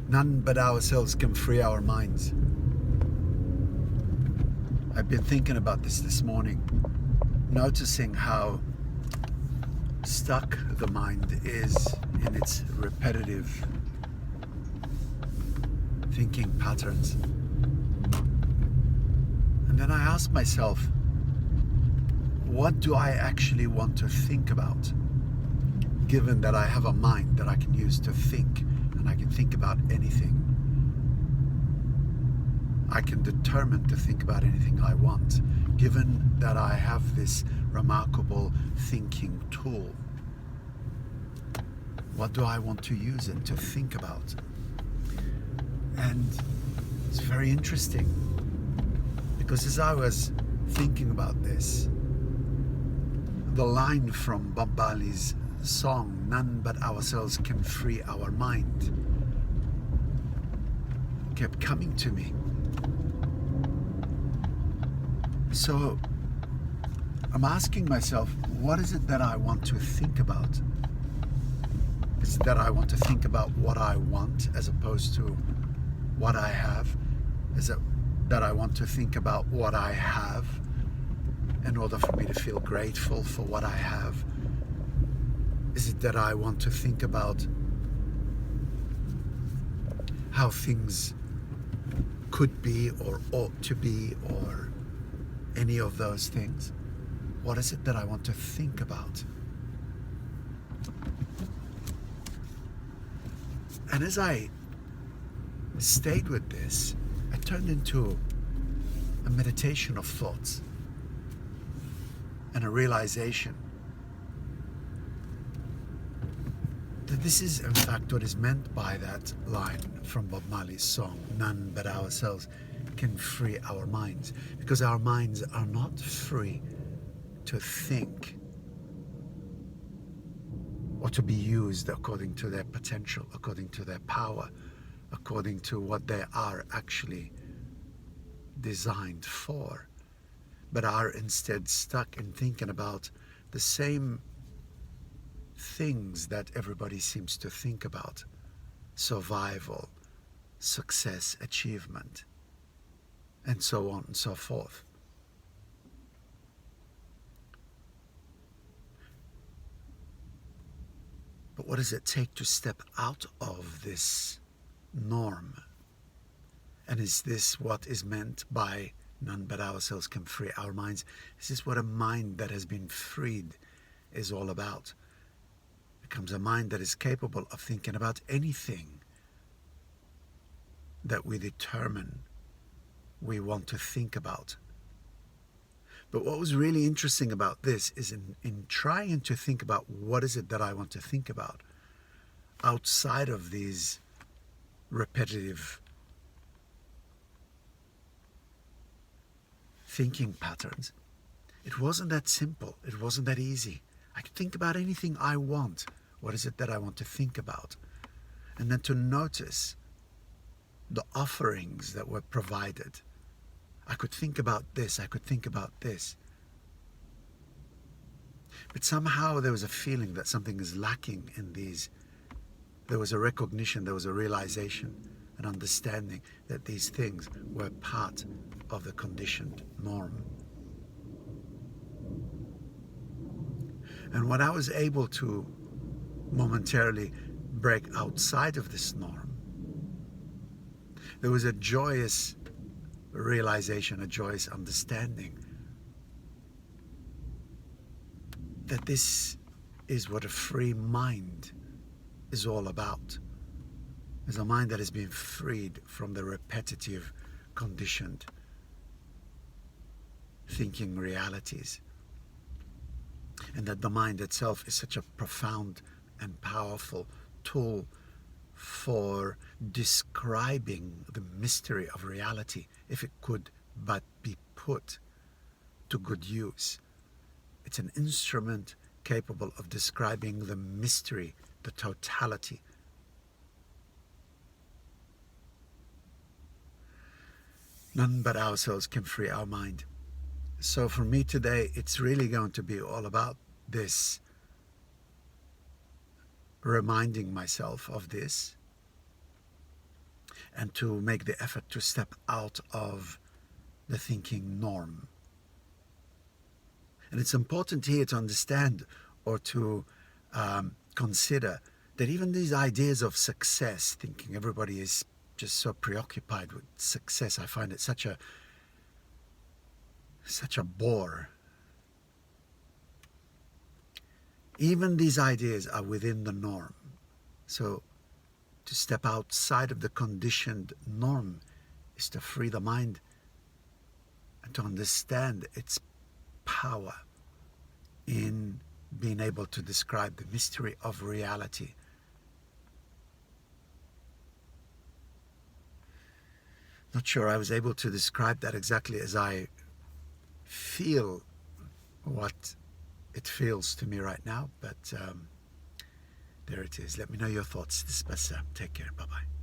None but ourselves can free our minds. I've been thinking about this morning, noticing how stuck the mind is in its repetitive thinking patterns. And then I ask myself, what do I actually want to think about? Given that I have a mind that I can use to think, and I can think about anything. I can determine to think about anything I want, given that I have this remarkable thinking tool. What do I want to use it to think about? And it's very interesting, because as I was thinking about this, the line from Bob Marley's song, "None but ourselves can free our mind," kept coming to me. So I'm asking myself, what is it that I want to think about? Is it that I want to think about what I want as opposed to what I have? Is it that I want to think about what I have in order for me to feel grateful for what I have? Is it that I want to think about how things could be or ought to be, or any of those things? What is it that I want to think about? And as I stayed with this, it turned into a meditation of thoughts and a realization that this is in fact what is meant by that line from Bob Marley's song, "None but ourselves can free our minds," because our minds are not free to think or to be used according to their potential, according to their power, according to what they are actually designed for, but are instead stuck in thinking about the same things that everybody seems to think about: survival, success, achievement, and so on and so forth. But what does it take to step out of this norm? And is this what is meant by "none but ourselves can free our minds"? Is this what a mind that has been freed is all about? It becomes a mind that is capable of thinking about anything that we determine we want to think about. But what was really interesting about this is in trying to think about what is it that I want to think about outside of these repetitive thinking patterns, it wasn't that simple. It wasn't that easy. I could think about anything I want. What is it that I want to think about? And then to notice the offerings that were provided. I could think about this, I could think about this. But somehow there was a feeling that something is lacking in these. There was a recognition, there was a realization, an understanding that these things were part of the conditioned norm. And when I was able to momentarily break outside of this norm, there was a joyous realization, a joyous understanding that this is what a free mind is all about. It's a mind that has been freed from the repetitive, conditioned thinking realities. And that the mind itself is such a profound and powerful tool for describing the mystery of reality, if it could but be put to good use. It's an instrument capable of describing the mystery, the totality. None but ourselves can free our mind. So for me today, it's really going to be all about this, reminding myself of this, and to make the effort to step out of the thinking norm. And it's important here to understand or to consider that even these ideas of success, thinking everybody is just so preoccupied with success, I find it such a bore. Even these ideas are within the norm. So to step outside of the conditioned norm is to free the mind and to understand its power in being able to describe the mystery of reality. Not sure I was able to describe that exactly as I feel what it feels to me right now, but there it is. Let me know your thoughts. This is Bassam. Take care. Bye-bye.